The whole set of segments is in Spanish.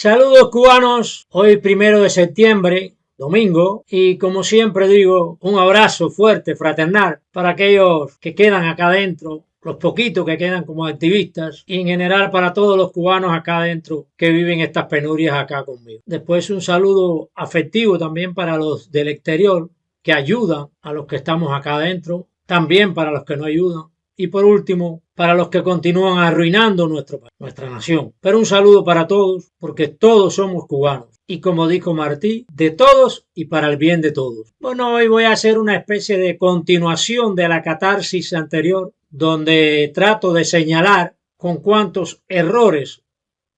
Saludos cubanos, hoy 1 de septiembre, domingo, y como siempre digo, un abrazo fuerte, fraternal, para aquellos que quedan acá adentro, los poquitos que quedan como activistas, y en general para todos los cubanos acá adentro que viven estas penurias acá conmigo. Después un saludo afectivo también para los del exterior que ayudan a los que estamos acá adentro, también para los que no ayudan. Y por último, para los que continúan arruinando nuestra nación. Pero un saludo para todos, porque todos somos cubanos. Y como dijo Martí, de todos y para el bien de todos. Bueno, hoy voy a hacer una especie de continuación de la catarsis anterior, donde trato de señalar con cuántos errores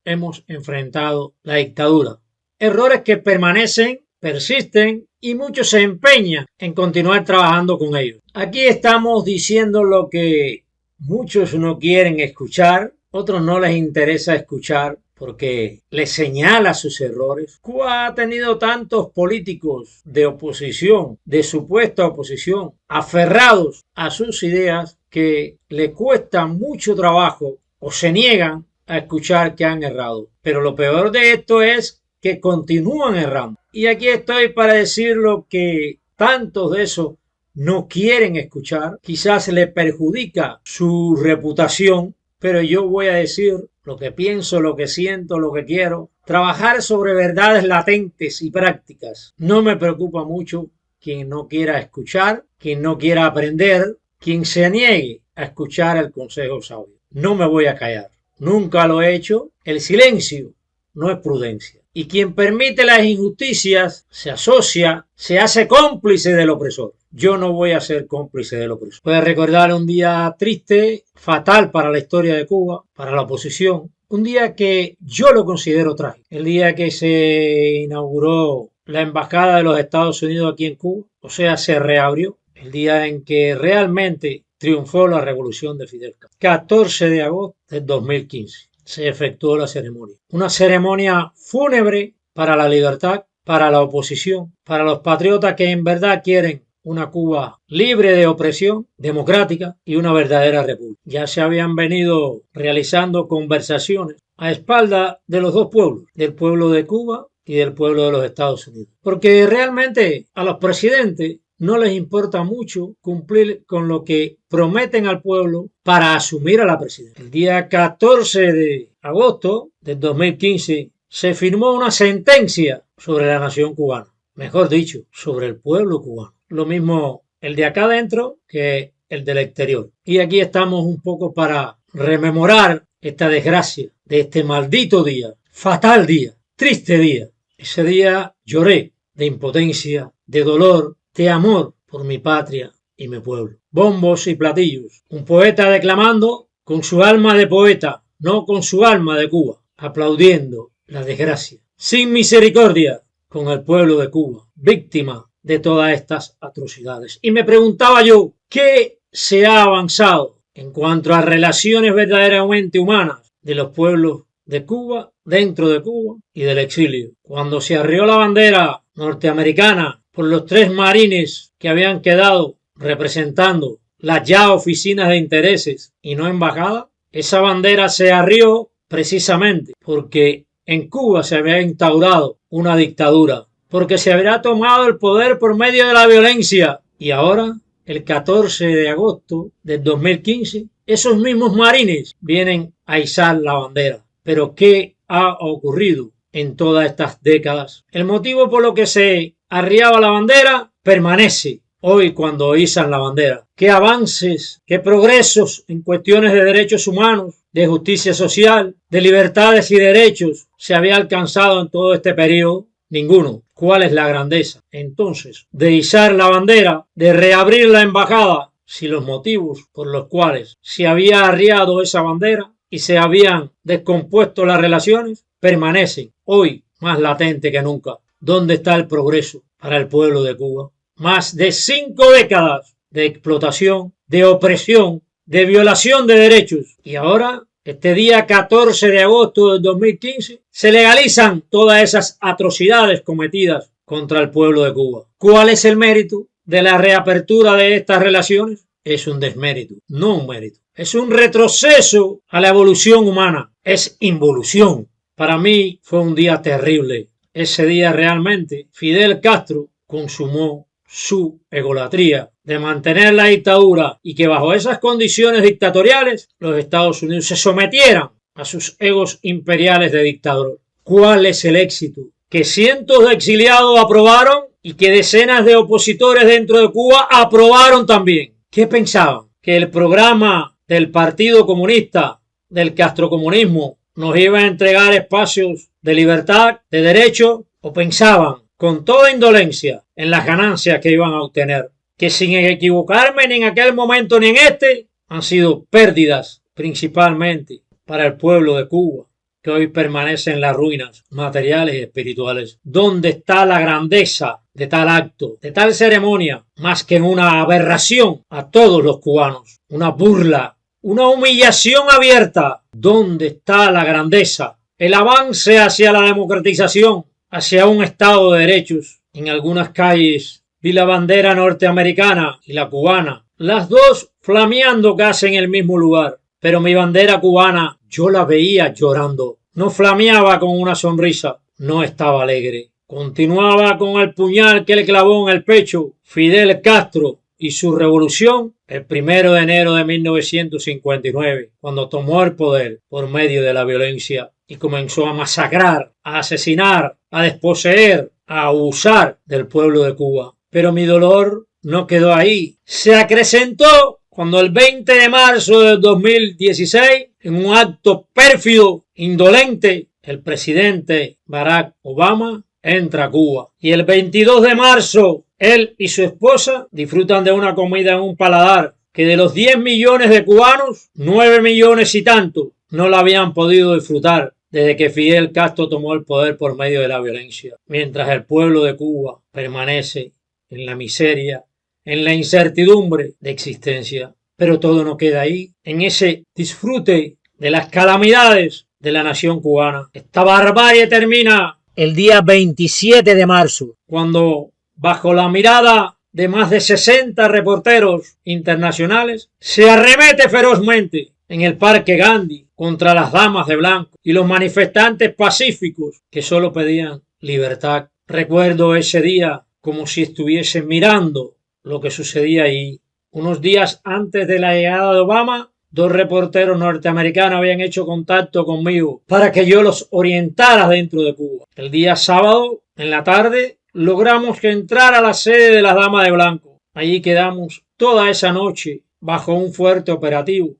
hemos enfrentado la dictadura. Errores que permanecen, persisten y muchos se empeñan en continuar trabajando con ellos. Aquí estamos diciendo lo que muchos no quieren escuchar, otros no les interesa escuchar porque les señala sus errores. Cuba ha tenido tantos políticos de oposición, de supuesta oposición, aferrados a sus ideas que le cuesta mucho trabajo o se niegan a escuchar que han errado. Pero lo peor de esto es que continúan errando. Y aquí estoy para decir lo que tantos de esos no quieren escuchar. Quizás le perjudica su reputación, pero yo voy a decir lo que pienso, lo que siento, lo que quiero. Trabajar sobre verdades latentes y prácticas. No me preocupa mucho quien no quiera escuchar, quien no quiera aprender, quien se niegue a escuchar el consejo sabio. No me voy a callar. Nunca lo he hecho. El silencio no es prudencia. Y quien permite las injusticias se asocia, se hace cómplice del opresor. Yo no voy a ser cómplice del opresor. Voy a recordar un día triste, fatal para la historia de Cuba, para la oposición. Un día que yo lo considero trágico. El día que se inauguró la embajada de los Estados Unidos aquí en Cuba. O sea, se reabrió. El día en que realmente triunfó la revolución de Fidel Castro. 14 de agosto del 2015. Se efectuó la ceremonia. Una ceremonia fúnebre para la libertad, para la oposición, para los patriotas que en verdad quieren una Cuba libre de opresión, democrática y una verdadera república. Ya se habían venido realizando conversaciones a espaldas de los dos pueblos, del pueblo de Cuba y del pueblo de los Estados Unidos. Porque realmente a los presidentes no les importa mucho cumplir con lo que prometen al pueblo para asumir a la presidencia. El día 14 de agosto del 2015 se firmó una sentencia sobre la nación cubana, mejor dicho, sobre el pueblo cubano. Lo mismo el de acá adentro que el del exterior. Y aquí estamos un poco para rememorar esta desgracia de este maldito día, fatal día, triste día. Ese día lloré de impotencia, de dolor, de amor por mi patria y mi pueblo. Bombos y platillos. Un poeta declamando con su alma de poeta, no con su alma de Cuba, aplaudiendo la desgracia. Sin misericordia con el pueblo de Cuba, víctima de todas estas atrocidades. Y me preguntaba yo, ¿qué se ha avanzado en cuanto a relaciones verdaderamente humanas de los pueblos de Cuba, dentro de Cuba y del exilio? Cuando se arrió la bandera norteamericana por los 3 marines que habían quedado representando las ya oficinas de intereses y no embajadas, esa bandera se arrió precisamente porque en Cuba se había instaurado una dictadura, porque se había tomado el poder por medio de la violencia. Y ahora, el 14 de agosto del 2015, esos mismos marines vienen a izar la bandera. Pero ¿qué ha ocurrido en todas estas décadas? El motivo por lo que se arriaba la bandera permanece hoy cuando izan la bandera. ¿Qué avances, qué progresos en cuestiones de derechos humanos, de justicia social, de libertades y derechos se había alcanzado en todo este periodo? Ninguno. ¿Cuál es la grandeza entonces de izar la bandera, de reabrir la embajada, si los motivos por los cuales se había arriado esa bandera y se habían descompuesto las relaciones permanecen hoy más latente que nunca? ¿Dónde está el progreso para el pueblo de Cuba? Más de 5 décadas de explotación, de opresión, de violación de derechos. Y ahora, este día 14 de agosto del 2015, se legalizan todas esas atrocidades cometidas contra el pueblo de Cuba. ¿Cuál es el mérito de la reapertura de estas relaciones? Es un desmérito, no un mérito. Es un retroceso a la evolución humana. Es involución. Para mí fue un día terrible. Ese día realmente Fidel Castro consumó su egolatría de mantener la dictadura y que bajo esas condiciones dictatoriales los Estados Unidos se sometieran a sus egos imperiales de dictador. ¿Cuál es el éxito? Que cientos de exiliados aprobaron y que decenas de opositores dentro de Cuba aprobaron también. ¿Qué pensaban? ¿Que el programa del Partido Comunista, del castrocomunismo, nos iba a entregar espacios de libertad, de derecho? ¿O pensaban, con toda indolencia, en las ganancias que iban a obtener? Que sin equivocarme ni en aquel momento ni en este, han sido pérdidas principalmente para el pueblo de Cuba, que hoy permanece en las ruinas materiales y espirituales. ¿Dónde está la grandeza de tal acto, de tal ceremonia, más que en una aberración a todos los cubanos? Una burla, una humillación abierta. ¿Dónde está la grandeza? El avance hacia la democratización, hacia un Estado de derechos. En algunas calles vi la bandera norteamericana y la cubana, las dos flameando casi en el mismo lugar. Pero mi bandera cubana yo la veía llorando. No flameaba con una sonrisa, no estaba alegre. Continuaba con el puñal que le clavó en el pecho Fidel Castro y su revolución el 1 de enero de 1959, cuando tomó el poder por medio de la violencia y comenzó a masacrar, a asesinar, a desposeer, a abusar del pueblo de Cuba. Pero mi dolor no quedó ahí. Se acrecentó cuando el 20 de marzo del 2016, en un acto pérfido, indolente, el presidente Barack Obama entra a Cuba. Y el 22 de marzo, él y su esposa disfrutan de una comida en un paladar que de los 10 millones de cubanos, 9 millones y tanto no la habían podido disfrutar desde que Fidel Castro tomó el poder por medio de la violencia. Mientras el pueblo de Cuba permanece en la miseria, en la incertidumbre de existencia. Pero todo no queda ahí, en ese disfrute de las calamidades de la nación cubana. Esta barbarie termina el día 27 de marzo, cuando bajo la mirada de más de 60 reporteros internacionales se arremete ferozmente en el Parque Gandhi contra las damas de blanco y los manifestantes pacíficos que solo pedían libertad. Recuerdo ese día como si estuviese mirando lo que sucedía ahí. Unos días antes de la llegada de Obama, 2 reporteros norteamericanos habían hecho contacto conmigo para que yo los orientara dentro de Cuba. El día sábado, en la tarde, logramos que entrara a la sede de las damas de blanco. Allí quedamos toda esa noche bajo un fuerte operativo,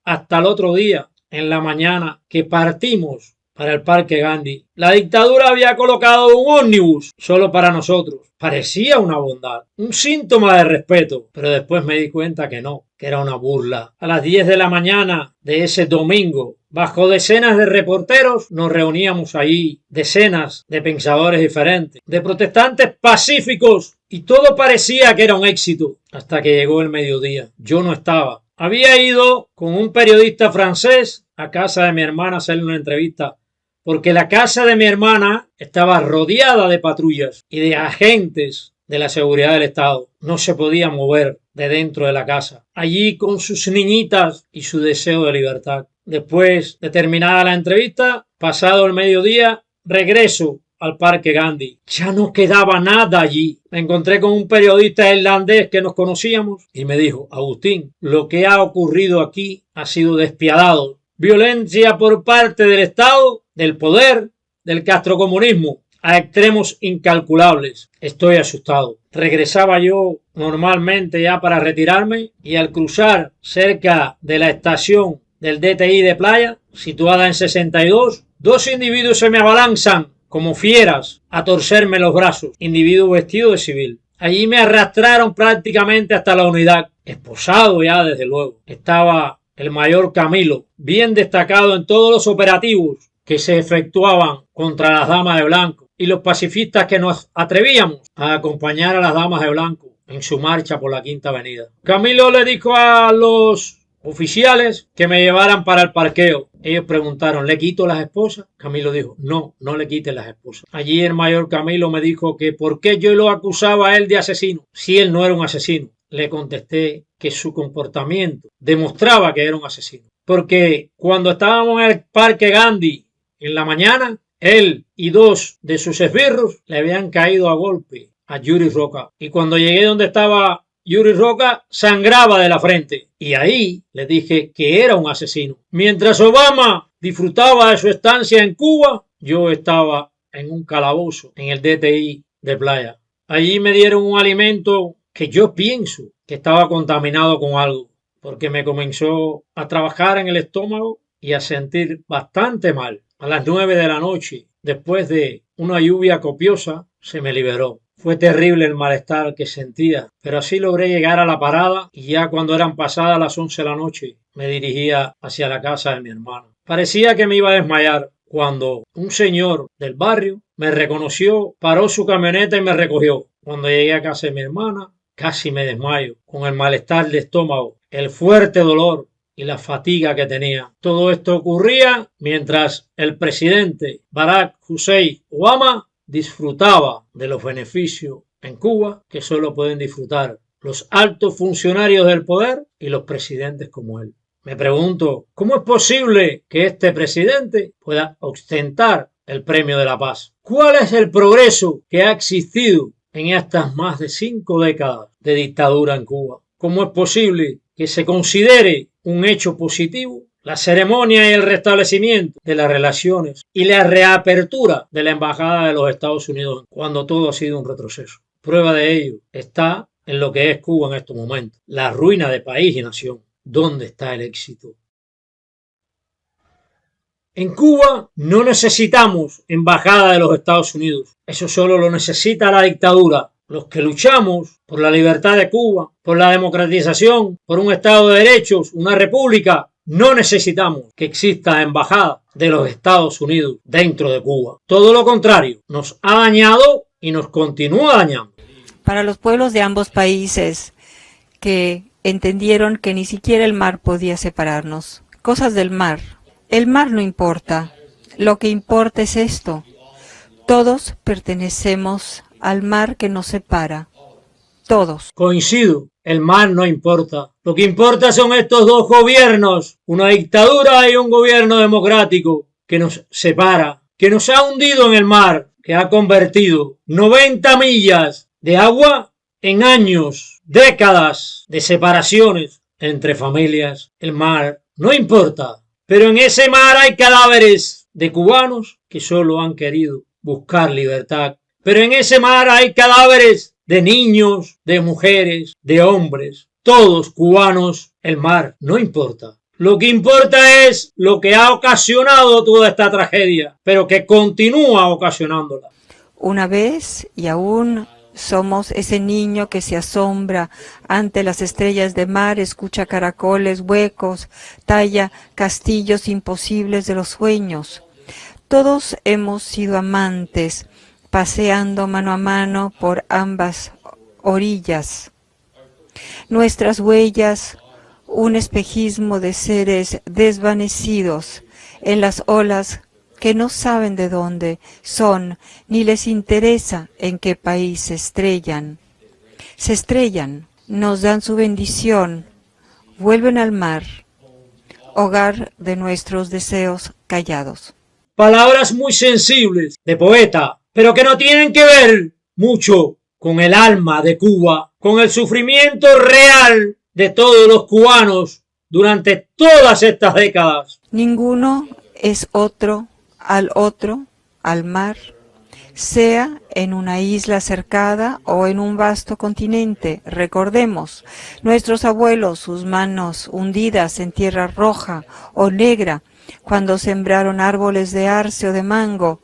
hasta el otro día, en la mañana, que partimos para el Parque Gandhi. La dictadura había colocado un ómnibus solo para nosotros. Parecía una bondad, un síntoma de respeto, pero después me di cuenta que no, que era una burla. A las 10 de la mañana de ese domingo, bajo decenas de reporteros, nos reuníamos allí, decenas de pensadores diferentes, de protestantes pacíficos, y todo parecía que era un éxito, hasta que llegó el mediodía. Yo no estaba. Había ido con un periodista francés a casa de mi hermana a hacerle una entrevista, porque la casa de mi hermana estaba rodeada de patrullas y de agentes de la seguridad del Estado. No se podía mover de dentro de la casa. Allí con sus niñitas y su deseo de libertad. Después de terminada la entrevista, pasado el mediodía, regreso al Parque Gandhi. Ya no quedaba nada allí. Me encontré con un periodista irlandés que nos conocíamos y me dijo: Agustín, lo que ha ocurrido aquí ha sido despiadado. Violencia por parte del Estado, del poder, del castrocomunismo, a extremos incalculables. Estoy asustado. Regresaba yo normalmente ya para retirarme y al cruzar cerca de la estación del DTI de Playa, situada en 62, 2 individuos se me abalanzan como fieras a torcerme los brazos, individuos vestidos de civil. Allí me arrastraron prácticamente hasta la unidad, esposado ya desde luego. Estaba el mayor Camilo, bien destacado en todos los operativos que se efectuaban contra las damas de blanco y los pacifistas que nos atrevíamos a acompañar a las damas de blanco en su marcha por la Quinta Avenida. Camilo le dijo a los oficiales que me llevaran para el parqueo. Ellos preguntaron: ¿le quito las esposas? Camilo dijo: no, no le quite las esposas. Allí el mayor Camilo me dijo que por qué yo lo acusaba a él de asesino, si él no era un asesino. Le contesté que su comportamiento demostraba que era un asesino. Porque cuando estábamos en el Parque Gandhi en la mañana, él y dos de sus esbirros le habían caído a golpe a Yuri Roca. Y cuando llegué donde estaba Yuri Roca, sangraba de la frente. Y ahí le dije que era un asesino. Mientras Obama disfrutaba de su estancia en Cuba, yo estaba en un calabozo en el DTI de Playa. Allí me dieron un alimento que yo pienso que estaba contaminado con algo, porque me comenzó a trabajar en el estómago y a sentir bastante mal. A las 9 de la noche, después de una lluvia copiosa, se me liberó. Fue terrible el malestar que sentía, pero así logré llegar a la parada y ya cuando eran pasadas las 11 de la noche me dirigía hacia la casa de mi hermano. Parecía que me iba a desmayar cuando un señor del barrio me reconoció, paró su camioneta y me recogió. Cuando llegué a casa de mi hermana, casi me desmayo, con el malestar de estómago, el fuerte dolor y la fatiga que tenía. Todo esto ocurría mientras el presidente Barack Hussein Obama disfrutaba de los beneficios en Cuba que solo pueden disfrutar los altos funcionarios del poder y los presidentes como él. Me pregunto, ¿cómo es posible que este presidente pueda ostentar el premio de la paz? ¿Cuál es el progreso que ha existido en estas más de 5 décadas de dictadura en Cuba? ¿Cómo es posible que se considere un hecho positivo la ceremonia y el restablecimiento de las relaciones y la reapertura de la Embajada de los Estados Unidos cuando todo ha sido un retroceso? Prueba de ello está en lo que es Cuba en estos momentos, la ruina de país y nación. ¿Dónde está el éxito? En Cuba no necesitamos embajada de los Estados Unidos. Eso solo lo necesita la dictadura. Los que luchamos por la libertad de Cuba, por la democratización, por un Estado de derechos, una república, no necesitamos que exista embajada de los Estados Unidos dentro de Cuba. Todo lo contrario, nos ha dañado y nos continúa dañando. Para los pueblos de ambos países que entendieron que ni siquiera el mar podía separarnos. Cosas del mar. El mar no importa. Lo que importa es esto. Todos pertenecemos al mar que nos separa. Todos. Coincido. El mar no importa. Lo que importa son estos dos gobiernos. Una dictadura y un gobierno democrático que nos separa. Que nos ha hundido en el mar. Que ha convertido 90 millas de agua en años, décadas de separaciones entre familias. El mar no importa, pero en ese mar hay cadáveres de cubanos que solo han querido buscar libertad. Pero en ese mar hay cadáveres de niños, de mujeres, de hombres, todos cubanos. El mar no importa. Lo que importa es lo que ha ocasionado toda esta tragedia, pero que continúa ocasionándola. Una vez y aún somos ese niño que se asombra ante las estrellas de mar, escucha caracoles huecos, talla castillos imposibles de los sueños. Todos hemos sido amantes, paseando mano a mano por ambas orillas. Nuestras huellas, un espejismo de seres desvanecidos en las olas que no saben de dónde son, ni les interesa en qué país se estrellan. Se estrellan, nos dan su bendición, vuelven al mar, hogar de nuestros deseos callados. Palabras muy sensibles de poeta, pero que no tienen que ver mucho con el alma de Cuba, con el sufrimiento real de todos los cubanos durante todas estas décadas. Ninguno es otro, al mar, sea en una isla cercada o en un vasto continente. Recordemos, nuestros abuelos, sus manos hundidas en tierra roja o negra, cuando sembraron árboles de arce o de mango,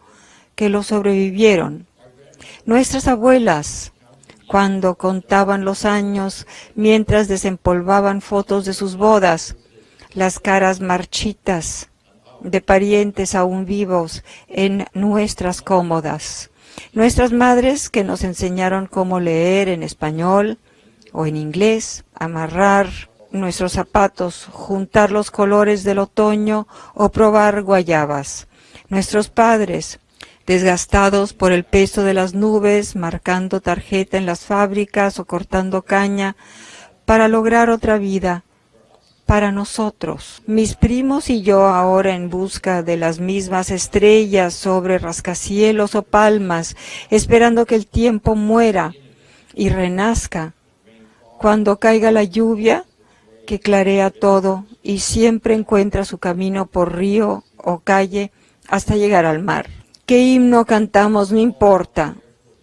que lo sobrevivieron. Nuestras abuelas, cuando contaban los años mientras desempolvaban fotos de sus bodas, las caras marchitas de parientes aún vivos en nuestras cómodas. Nuestras madres que nos enseñaron cómo leer en español o en inglés, amarrar nuestros zapatos, juntar los colores del otoño o probar guayabas. Nuestros padres, desgastados por el peso de las nubes, marcando tarjeta en las fábricas o cortando caña para lograr otra vida, para nosotros. Mis primos y yo ahora en busca de las mismas estrellas sobre rascacielos o palmas, esperando que el tiempo muera y renazca. Cuando caiga la lluvia, que clarea todo y siempre encuentra su camino por río o calle hasta llegar al mar. ¿Qué himno cantamos? No importa.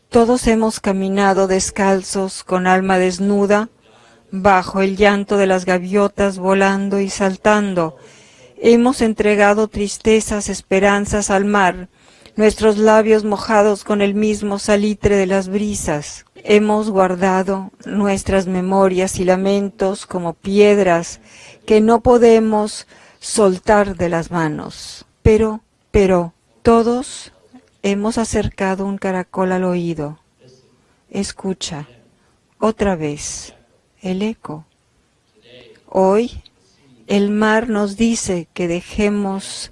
Todos hemos caminado descalzos, con alma desnuda, bajo el llanto de las gaviotas volando y saltando. Hemos entregado tristezas, esperanzas al mar, nuestros labios mojados con el mismo salitre de las brisas. Hemos guardado nuestras memorias y lamentos como piedras que no podemos soltar de las manos. Pero, todos hemos acercado un caracol al oído. Escucha, otra vez, el eco. Hoy, el mar nos dice que dejemos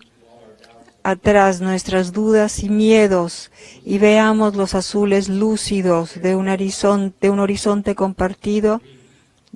atrás nuestras dudas y miedos y veamos los azules lúcidos de un horizonte compartido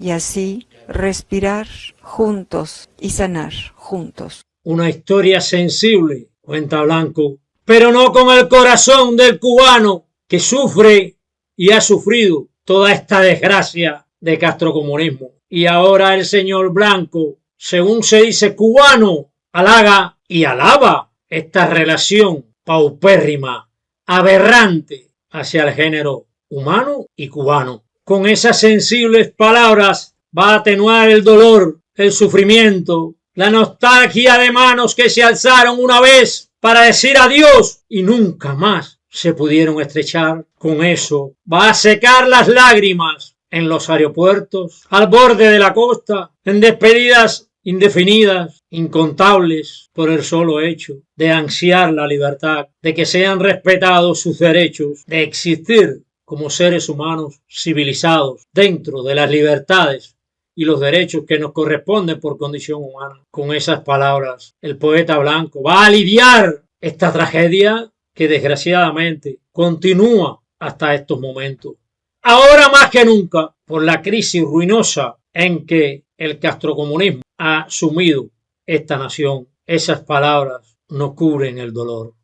y así respirar juntos y sanar juntos. Una historia sensible, cuenta Blanco, pero no con el corazón del cubano que sufre y ha sufrido toda esta desgracia de castrocomunismo. Y ahora el señor Blanco, según se dice cubano, halaga y alaba esta relación paupérrima, aberrante hacia el género humano y cubano. Con esas sensibles palabras va a atenuar el dolor, el sufrimiento, la nostalgia de manos que se alzaron una vez para decir adiós y nunca más se pudieron estrechar. Con eso va a secar las lágrimas en los aeropuertos, al borde de la costa, en despedidas indefinidas, incontables, por el solo hecho de ansiar la libertad, de que sean respetados sus derechos, de existir como seres humanos civilizados dentro de las libertades y los derechos que nos corresponden por condición humana. Con esas palabras, el poeta Blanco va a lidiar esta tragedia que desgraciadamente continúa hasta estos momentos. Ahora más que nunca, por la crisis ruinosa en que el castrocomunismo ha sumido esta nación, esas palabras no cubren el dolor.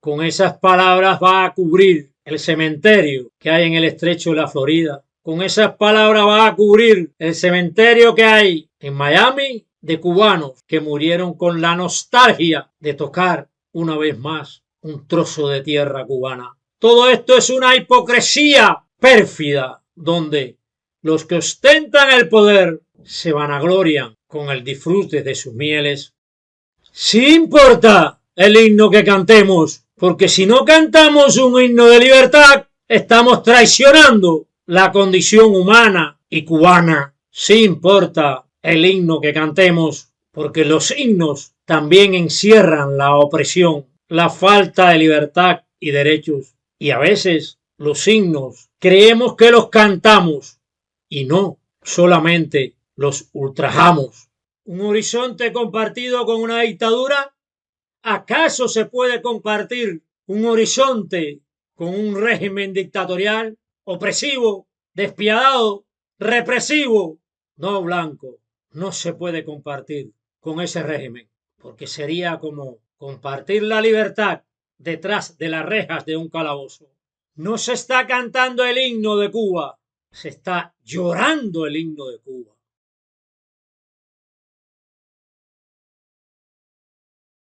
Con esas palabras va a cubrir el cementerio que hay en el estrecho de la Florida. Con esas palabras va a cubrir el cementerio que hay en Miami de cubanos que murieron con la nostalgia de tocar una vez más un trozo de tierra cubana. Todo esto es una hipocresía pérfida donde los que ostentan el poder se vanaglorian con el disfrute de sus mieles. Sí importa el himno que cantemos, porque si no cantamos un himno de libertad, estamos traicionando la condición humana y cubana. Sí importa el himno que cantemos, porque los himnos también encierran la opresión, la falta de libertad y derechos. Y a veces los himnos creemos que los cantamos y no, solamente los ultrajamos. ¿Un horizonte compartido con una dictadura? ¿Acaso se puede compartir un horizonte con un régimen dictatorial, opresivo, despiadado, represivo? No, Blanco, no se puede compartir con ese régimen, porque sería como compartir la libertad detrás de las rejas de un calabozo. No se está cantando el himno de Cuba, se está llorando el himno de Cuba.